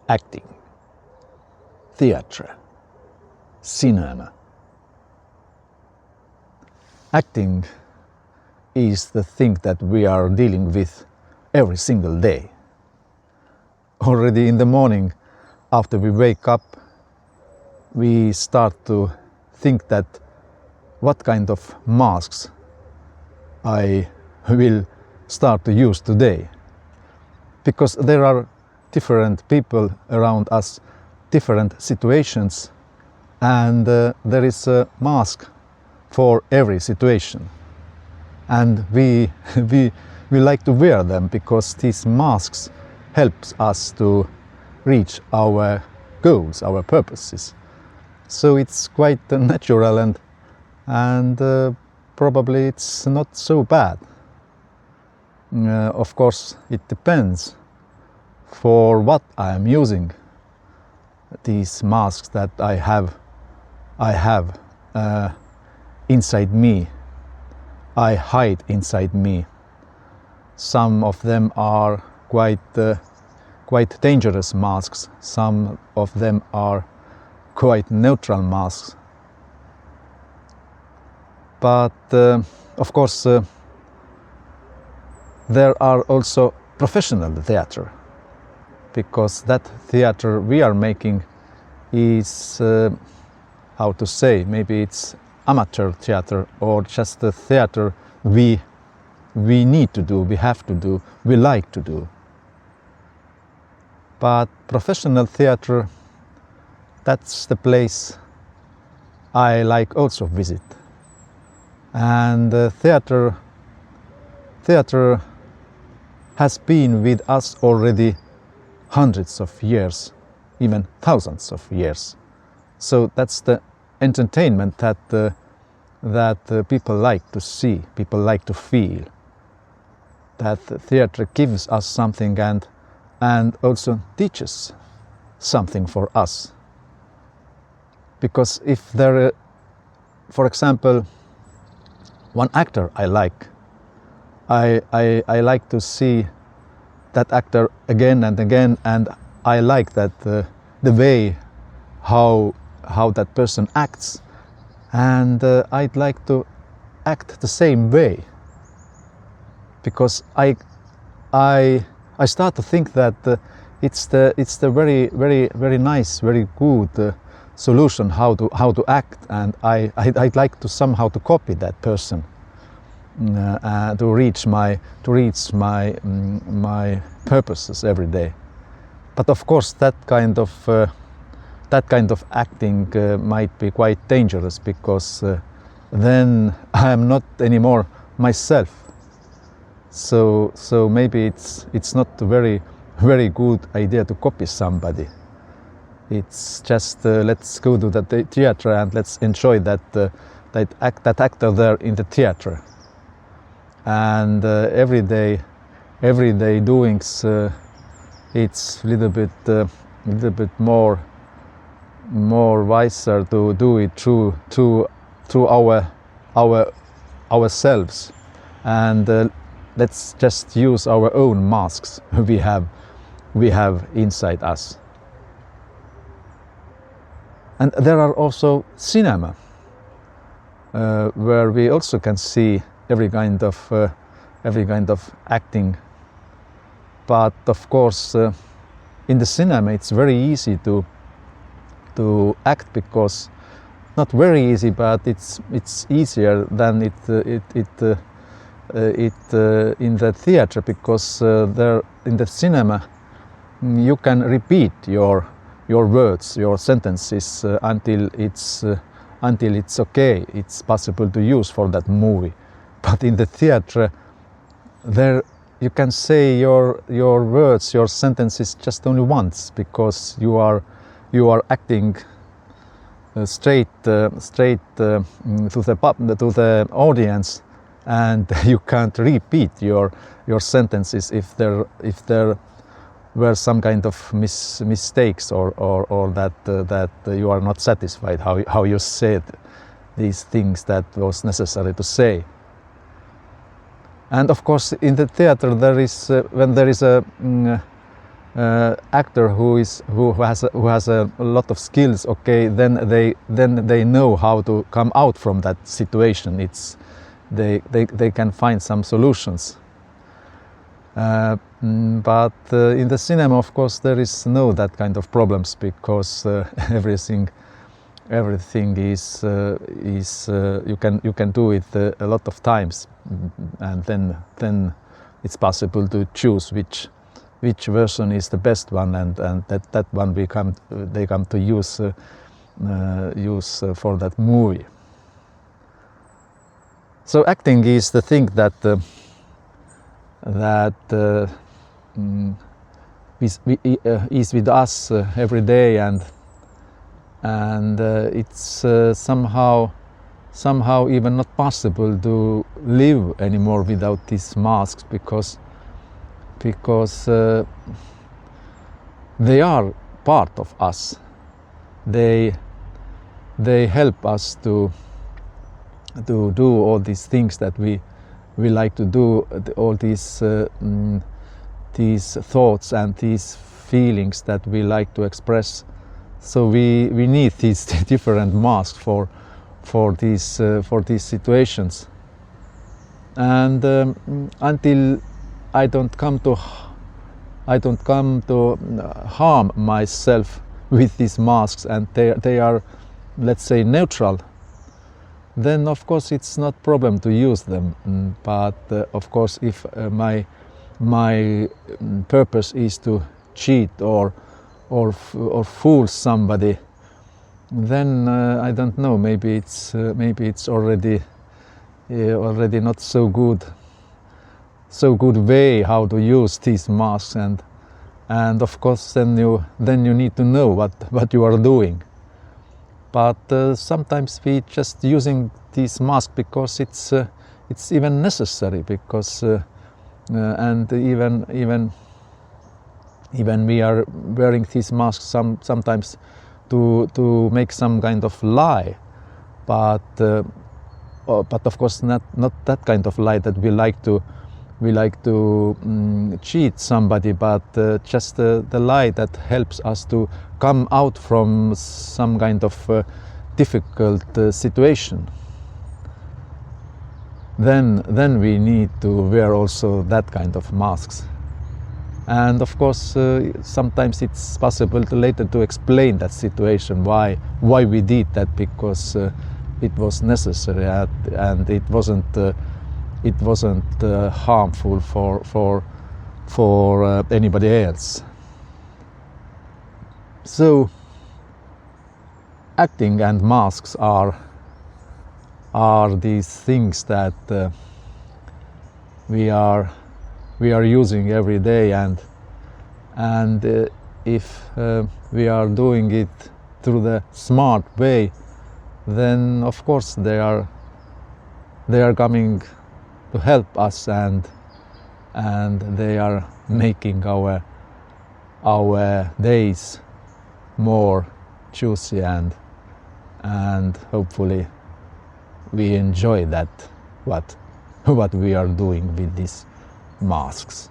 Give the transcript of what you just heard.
acting, theatre, cinema. Acting is the thing that we are dealing with every single day. Already in the morning, after we wake up, we start to think that what kind of masks I will start to use today. Because there are different people around us, different situations, and there is a mask for every situation. And we like to wear them because these masks helps us to reach our goals, our purposes. So it's quite natural and probably it's not so bad. Of course, it depends for what I am using these masks that I have inside me. I hide inside me. Some of them are quite dangerous masks. Some of them are quite neutral masks. But of course, there are also professional theatre, because that theatre we are making is, how to say, maybe it's amateur theatre or just the theatre we need to do, we have to do, we like to do. But professional theatre, that's the place I like also visit. And theatre has been with us already hundreds of years, even thousands of years. So that's the entertainment that people like to see, people like to feel. That theatre gives us something and also teaches something for us. Because if there, for example, one actor I like, I like to see that actor again and again, and I like that the way how that person acts, and I'd like to act the same way, because I start to think that it's the very nice, very good solution how to act, and I'd like to somehow to copy that person to reach my purposes every day. But of course, that kind of acting might be quite dangerous, because then I am not anymore myself. So maybe it's not a very good idea to copy somebody. It's just let's go to the theatre and let's enjoy that actor there in the theatre. And everyday doings, it's a little bit more wiser to do it through ourselves, and let's just use our own masks we have inside us. And there are also cinema, where we also can see every kind of acting. But of course, in the cinema it's very easy to act, because not very easy, but it's easier than it in the theatre, because there in the cinema you can repeat your words, your sentences until it's okay, it's possible to use for that movie. But in the theatre, there you can say your words, your sentences just only once, because you are acting straight to the audience, and you can't repeat your sentences if there were some kind of mistakes or that you are not satisfied how you said these things that was necessary to say. And of course, in the theatre, there is when there is actor who has a lot of skills, okay, then they know how to come out from that situation. They can find some solutions. But in the cinema, of course, there is no that kind of problems, because everything is you can do it a lot of times, and then it's possible to choose which version is the best one, and that one they come to use for that movie. So acting is the thing that is with us every day, and it's somehow even not possible to live anymore without these masks, because they are part of us. They help us to do all these things that we like to do, all these thoughts and these feelings that we like to express. So we need these different masks for these situations. And until I don't come to harm myself with these masks, and they are, let's say, neutral, then of course it's not problem to use them. But of course, if my purpose is to cheat or fool somebody, then I don't know, maybe it's already not so good way how to use these masks, and of course then you need to know what you are doing. But sometimes we just using these masks because it's even necessary, because and even we are wearing these masks sometimes to make some kind of lie, but of course not that kind of lie that we like to cheat somebody, but just the lie that helps us to come out from some kind of difficult situation. Then we need to wear also that kind of masks. And of course sometimes it's possible to later to explain that situation, why we did that, because it was necessary, and it wasn't harmful for anybody else. So acting and masks are these things that we are using every day, and if we are doing it through the smart way, then of course they are coming to help us, and they are making our days more juicy, and hopefully we enjoy that what we are doing with these masks.